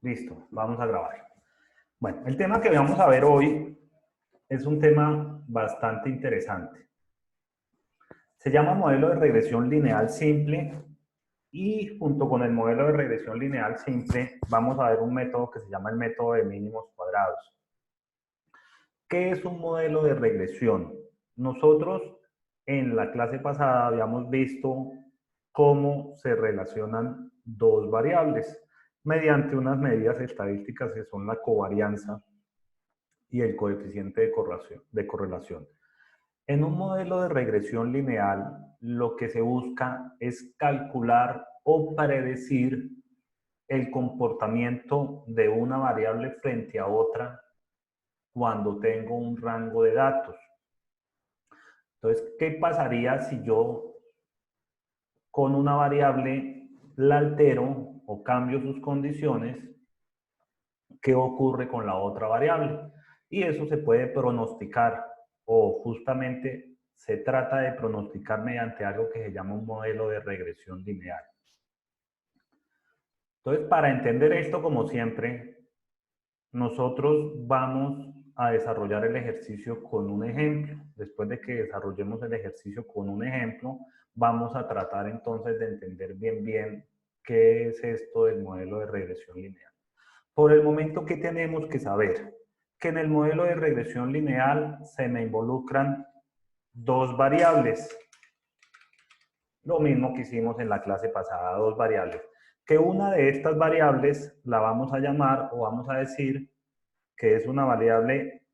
Listo, vamos a grabar. Bueno, el tema que vamos a ver hoy es un tema bastante interesante. Se llama modelo de regresión lineal simple y junto con el modelo de regresión lineal simple vamos a ver un método que se llama el método de mínimos cuadrados. ¿Qué es un modelo de regresión? Nosotros en la clase pasada habíamos visto cómo se relacionan dos variables mediante unas medidas estadísticas que son la covarianza y el coeficiente de correlación. En un modelo de regresión lineal, lo que se busca es calcular o predecir el comportamiento de una variable frente a otra cuando tengo un rango de datos. Entonces, ¿qué pasaría si yo con una variable la altero o cambio sus condiciones? ¿Qué ocurre con la otra variable? Y eso se puede pronosticar o justamente se trata de pronosticar mediante algo que se llama un modelo de regresión lineal. Entonces, para entender esto, como siempre, nosotros vamos a desarrollar el ejercicio con un ejemplo. Después de que desarrollemos el ejercicio con un ejemplo, vamos a tratar entonces de entender bien qué es esto del modelo de regresión lineal. Por el momento, ¿qué tenemos que saber? Que en el modelo de regresión lineal se me involucran dos variables. Lo mismo que hicimos en la clase pasada, dos variables. Que una de estas variables la vamos a llamar o vamos a decir que es una variable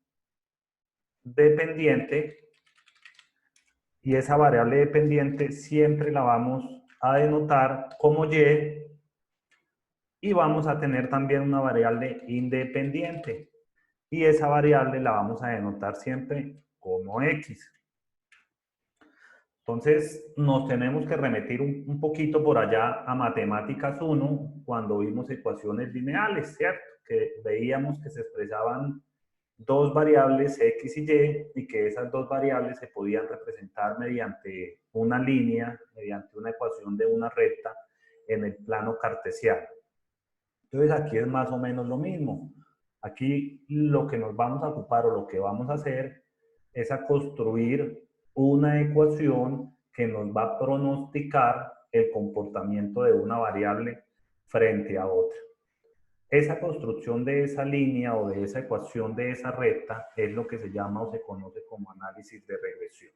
dependiente y esa variable dependiente siempre la vamos a denotar como y vamos a tener también una variable independiente y esa variable la vamos a denotar siempre como X. Entonces nos tenemos que remitir un poquito por allá a Matemáticas 1 cuando vimos ecuaciones lineales, ¿cierto? Que veíamos que se expresaban dos variables X y Y que esas dos variables se podían representar mediante una línea, mediante una ecuación de una recta en el plano cartesiano. Entonces aquí es más o menos lo mismo. Aquí lo que nos vamos a ocupar o lo que vamos a hacer es a construir una ecuación que nos va a pronosticar el comportamiento de una variable frente a otra. Esa construcción de esa línea o de esa ecuación de esa recta es lo que se llama o se conoce como análisis de regresión.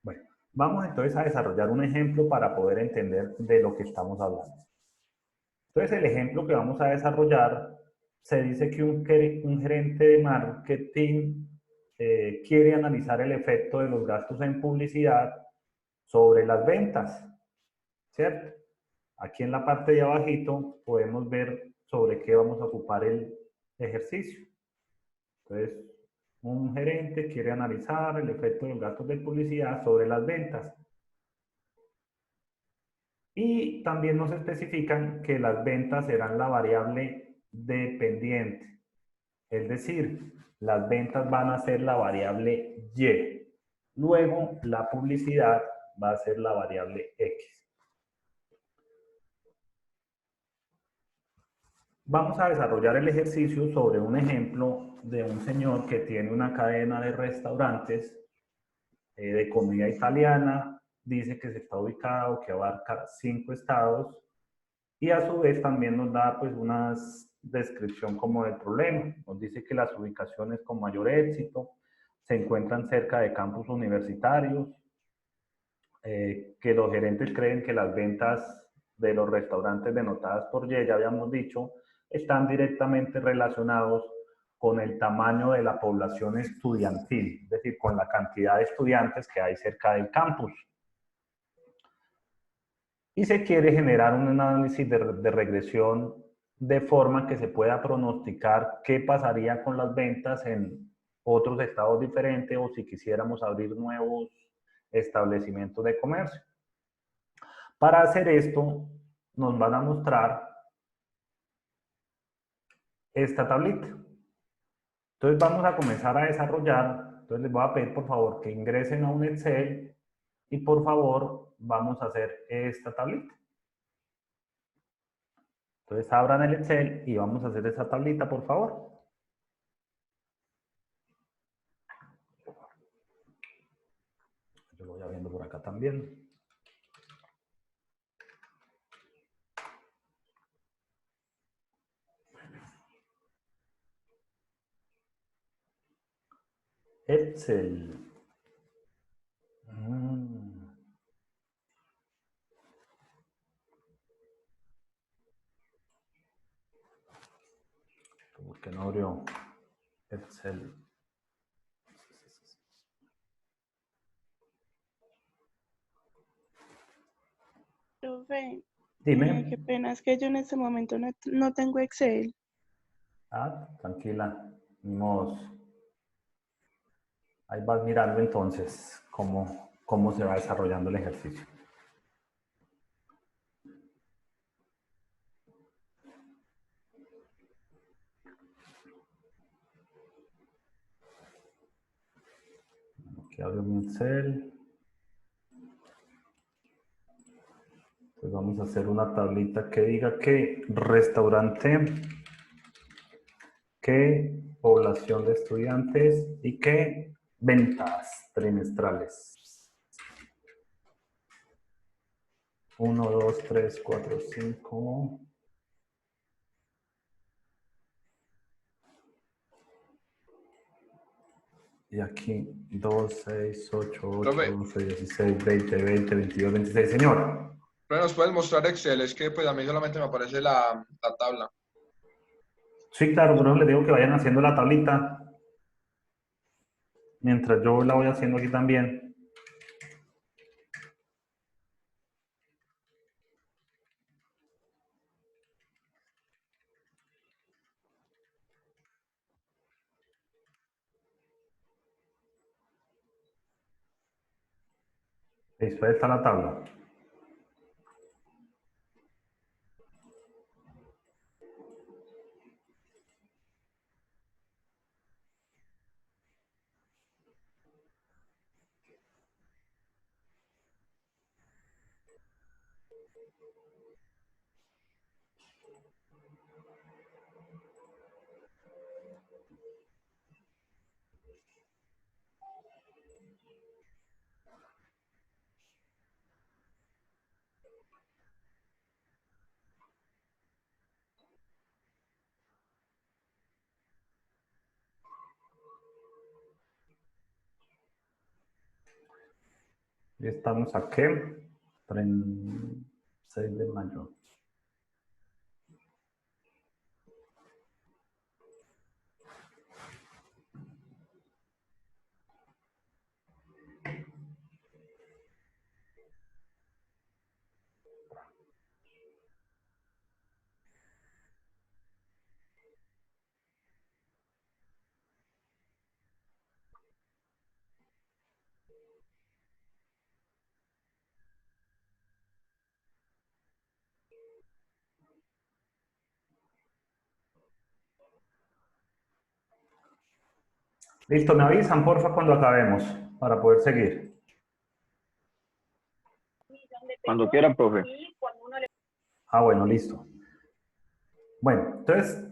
Bueno, vamos entonces a desarrollar un ejemplo para poder entender de lo que estamos hablando. Entonces, el ejemplo que vamos a desarrollar, se dice que un gerente de marketing quiere analizar el efecto de los gastos en publicidad sobre las ventas, ¿cierto? Aquí en la parte de abajito podemos ver sobre qué vamos a ocupar el ejercicio. Entonces, un gerente quiere analizar el efecto de los gastos de publicidad sobre las ventas. Y también nos especifican que las ventas serán la variable dependiente. Es decir, las ventas van a ser la variable Y. Luego, la publicidad va a ser la variable X. Vamos a desarrollar el ejercicio sobre un ejemplo de un señor que tiene una cadena de restaurantes de comida italiana. Dice que se está ubicado, que abarca 5 estados y a su vez también nos da pues una descripción como del problema. Nos dice que las ubicaciones con mayor éxito se encuentran cerca de campus universitarios, que los gerentes creen que las ventas de los restaurantes denotadas por Y, ya habíamos dicho, están directamente relacionados con el tamaño de la población estudiantil, es decir, con la cantidad de estudiantes que hay cerca del campus. Y se quiere generar un análisis de regresión de forma que se pueda pronosticar qué pasaría con las ventas en otros estados diferentes o si quisiéramos abrir nuevos establecimientos de comercio. Para hacer esto, nos van a mostrar esta tablita. Entonces vamos a comenzar a desarrollar. Entonces les voy a pedir por favor que ingresen a un Excel y por favor vamos a hacer esta tablita. Entonces abran el Excel y vamos a hacer esa tablita, por favor. Yo lo voy viendo por acá también. Excel. ¿Por qué no abrió Excel? Profe, Dime. qué pena, es que yo en este momento no tengo Excel. Ah, tranquila. Ni modos. Ahí vas mirando entonces cómo se va desarrollando el ejercicio. Aquí abro mi Excel. Pues vamos a hacer una tablita que diga que restaurante, que población de estudiantes y que ventas trimestrales. 1, 2, 3, 4, 5. Y aquí 2, 6, 8, 8, Profe, 12, 16, 20, 20, 22, 26. Señor. pero nos puedes mostrar Excel, es que pues a mí solamente me aparece la tabla. Sí, claro, pero les digo que vayan haciendo la tablita. Mientras yo la voy haciendo aquí también. Listo, ahí está la tabla. Y estamos aquí, 6 de mayo. Listo, me avisan, porfa, cuando acabemos, para poder seguir. Cuando quiera, profe. Ah, bueno, listo. Bueno, entonces,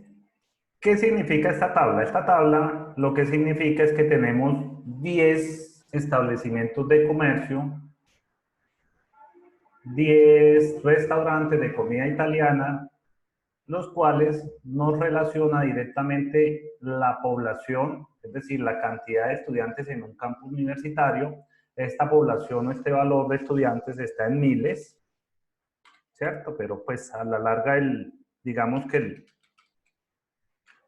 ¿qué significa esta tabla? Esta tabla lo que significa es que tenemos 10 establecimientos de comercio, 10 restaurantes de comida italiana, los cuales nos relaciona directamente la población, es decir, la cantidad de estudiantes en un campus universitario. Esta población o este valor de estudiantes está en miles, ¿cierto? Pero pues a la larga, digamos que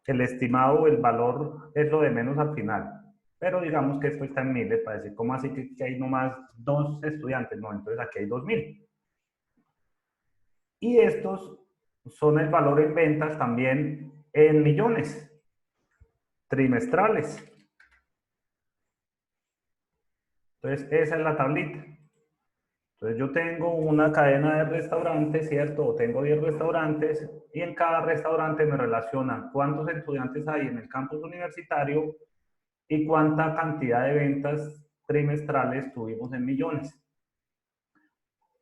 el estimado, el valor es lo de menos al final. Pero digamos que esto está en miles, para decir, ¿cómo así que hay nomás 2 estudiantes? No, entonces aquí hay 2000. Y estos son el valor en ventas también en millones trimestrales. Entonces, esa es la tablita. Entonces, yo tengo una cadena de restaurantes, ¿cierto? O tengo 10 restaurantes y en cada restaurante me relaciona cuántos estudiantes hay en el campus universitario y cuánta cantidad de ventas trimestrales tuvimos en millones.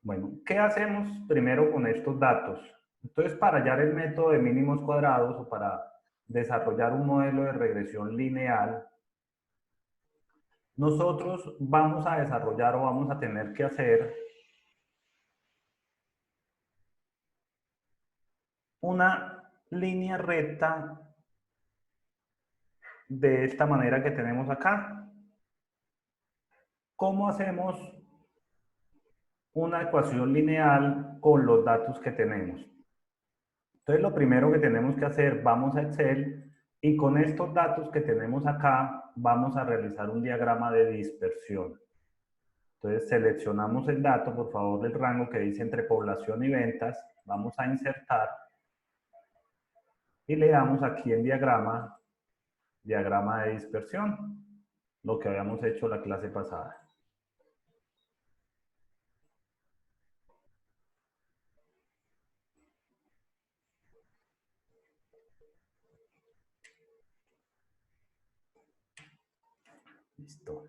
Bueno, ¿qué hacemos primero con estos datos? Entonces, para hallar el método de mínimos cuadrados o para desarrollar un modelo de regresión lineal, nosotros vamos a desarrollar o vamos a tener que hacer una línea recta de esta manera que tenemos acá. ¿Cómo hacemos una ecuación lineal con los datos que tenemos? Entonces, lo primero que tenemos que hacer, vamos a Excel y con estos datos que tenemos acá, vamos a realizar un diagrama de dispersión. Entonces, seleccionamos el dato, por favor, del rango que dice entre población y ventas. Vamos a insertar y le damos aquí en diagrama de dispersión, lo que habíamos hecho la clase pasada. Listo.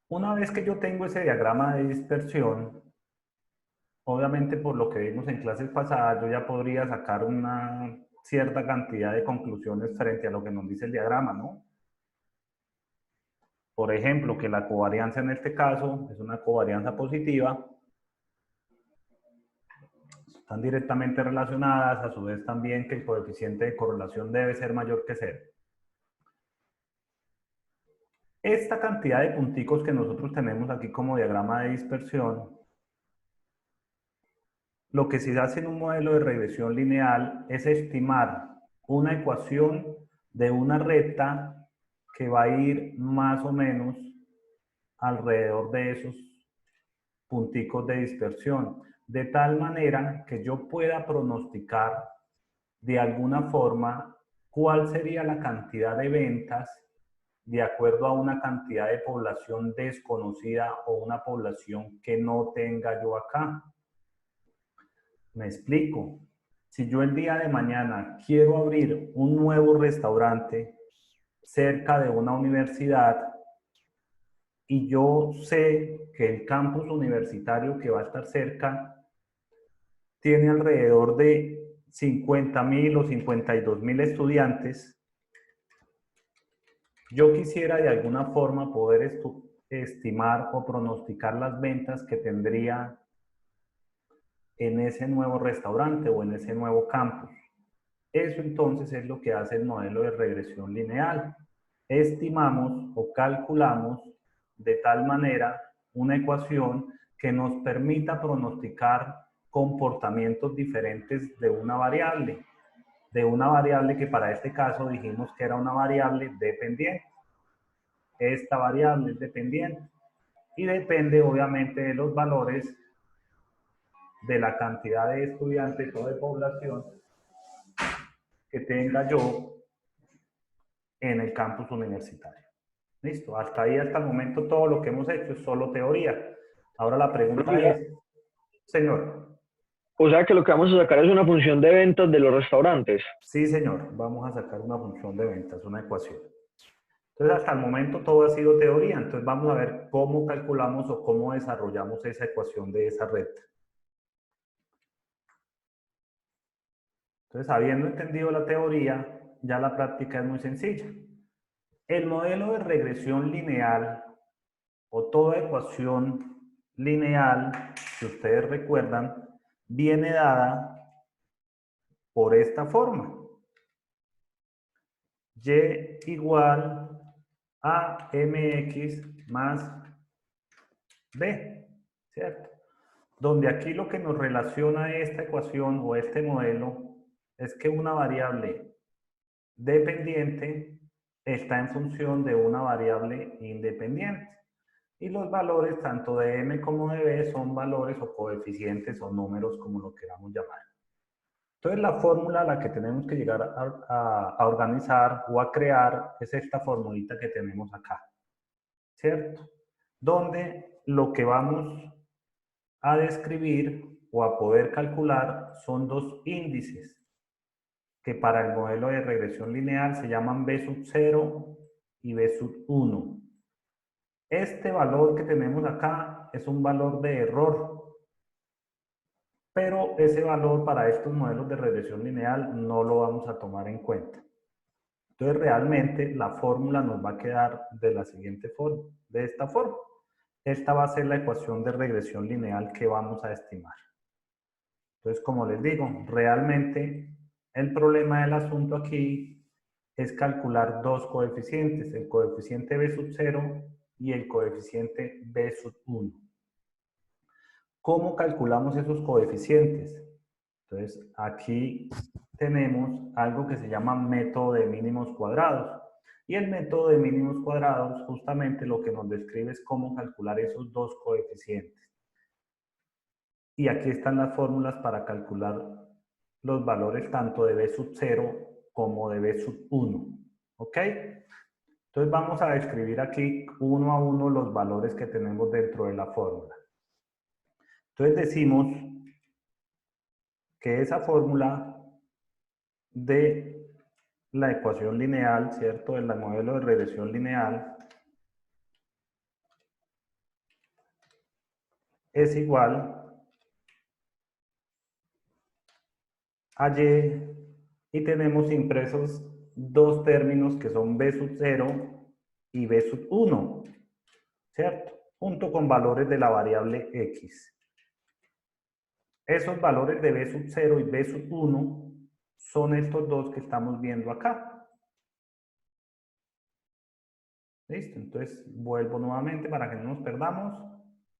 Una vez que yo tengo ese diagrama de dispersión, obviamente por lo que vimos en clases pasadas, yo ya podría sacar una cierta cantidad de conclusiones frente a lo que nos dice el diagrama, ¿no? Por ejemplo, que la covarianza en este caso es una covarianza positiva. Están directamente relacionadas, a su vez también que el coeficiente de correlación debe ser mayor que 0. Esta cantidad de punticos que nosotros tenemos aquí como diagrama de dispersión, lo que se hace en un modelo de regresión lineal es estimar una ecuación de una recta que va a ir más o menos alrededor de esos punticos de dispersión, de tal manera que yo pueda pronosticar de alguna forma cuál sería la cantidad de ventas de acuerdo a una cantidad de población desconocida o una población que no tenga yo acá. Me explico. Si yo el día de mañana quiero abrir un nuevo restaurante cerca de una universidad y yo sé que el campus universitario que va a estar cerca tiene alrededor de 50.000 o 52.000 estudiantes, yo quisiera de alguna forma poder estimar o pronosticar las ventas que tendría en ese nuevo restaurante o en ese nuevo campus. Eso entonces es lo que hace el modelo de regresión lineal. Estimamos o calculamos de tal manera una ecuación que nos permita pronosticar comportamientos diferentes de una variable que para este caso dijimos que era una variable dependiente. Esta variable es dependiente y depende obviamente de los valores de la cantidad de estudiantes o de población que tenga yo en el campus universitario. Listo, hasta ahí, hasta el momento, todo lo que hemos hecho es solo teoría. Ahora la pregunta es, señor. O sea que lo que vamos a sacar es una función de ventas de los restaurantes. Sí, señor, vamos a sacar una función de ventas, una ecuación. Entonces, hasta el momento todo ha sido teoría, entonces vamos a ver cómo calculamos o cómo desarrollamos esa ecuación de esa recta. Entonces, habiendo entendido la teoría, ya la práctica es muy sencilla. El modelo de regresión lineal o toda ecuación lineal, si ustedes recuerdan, viene dada por esta forma. Y igual a mx más b, ¿cierto? Donde aquí lo que nos relaciona esta ecuación o este modelo es que una variable dependiente está en función de una variable independiente. Y los valores tanto de m como de b son valores o coeficientes o números, como lo queramos llamar. Entonces la fórmula a la que tenemos que llegar a organizar o a crear es esta formulita que tenemos acá, ¿cierto? Donde lo que vamos a describir o a poder calcular son dos índices que para el modelo de regresión lineal se llaman B sub 0 y B sub 1. Este valor que tenemos acá es un valor de error, pero ese valor para estos modelos de regresión lineal no lo vamos a tomar en cuenta. Entonces, realmente la fórmula nos va a quedar de la siguiente forma, de esta forma. Esta va a ser la ecuación de regresión lineal que vamos a estimar. Entonces, como les digo, realmente el problema del asunto aquí es calcular dos coeficientes, el coeficiente b sub 0 y el coeficiente b sub 1. ¿Cómo calculamos esos coeficientes? Entonces, aquí tenemos algo que se llama método de mínimos cuadrados. Y el método de mínimos cuadrados justamente lo que nos describe es cómo calcular esos dos coeficientes. Y aquí están las fórmulas para calcular los valores tanto de b sub 0 como de b sub 1. ¿Ok? Entonces vamos a describir aquí uno a uno los valores que tenemos dentro de la fórmula. Entonces decimos que esa fórmula de la ecuación lineal, ¿cierto? Del modelo de regresión lineal es igual a y, y tenemos impresos dos términos que son b sub 0 y b sub 1, ¿cierto? Junto con valores de la variable x. Esos valores de b sub 0 y b sub 1 son estos dos que estamos viendo acá. ¿Listo? Entonces vuelvo nuevamente para que no nos perdamos.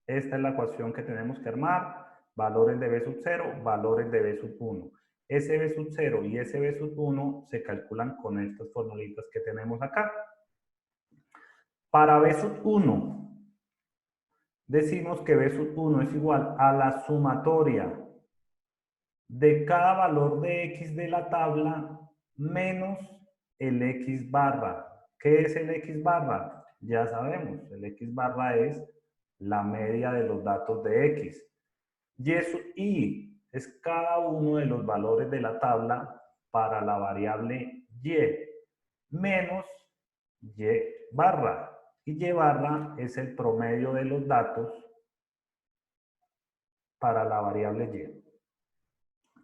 Esta es la ecuación que tenemos que armar. Valores de b sub 0, valores de b sub 1. Ese b sub 0 y ese b sub 1 se calculan con estas formulitas que tenemos acá. Para b sub 1, decimos que b sub 1 es igual a la sumatoria de cada valor de x de la tabla menos el x barra. ¿Qué es el x barra? Ya sabemos, el x barra es la media de los datos de x. Y sub i es cada uno de los valores de la tabla para la variable y menos y barra. Y y barra es el promedio de los datos para la variable y.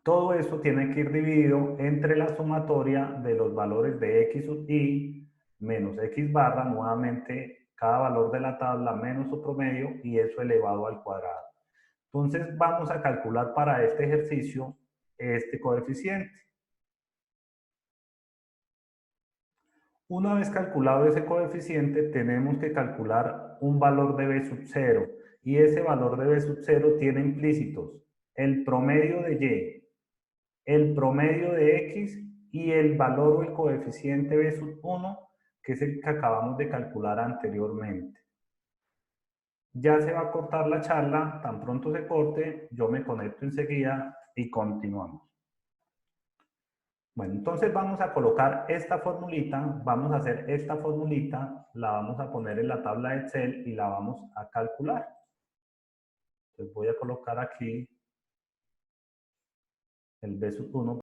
Todo eso tiene que ir dividido entre la sumatoria de los valores de x sub i menos x barra, nuevamente cada valor de la tabla menos su promedio y eso elevado al cuadrado. Entonces vamos a calcular para este ejercicio este coeficiente. Una vez calculado ese coeficiente, tenemos que calcular un valor de b sub 0 y ese valor de b sub 0 tiene implícitos el promedio de y, el promedio de x y el valor o el coeficiente b sub 1, que es el que acabamos de calcular anteriormente. Ya se va a cortar la charla, tan pronto se corte, yo me conecto enseguida y continuamos. Bueno, entonces vamos a colocar esta formulita, vamos a hacer esta formulita, la vamos a poner en la tabla de Excel y la vamos a calcular. Entonces voy a colocar aquí el b sub 1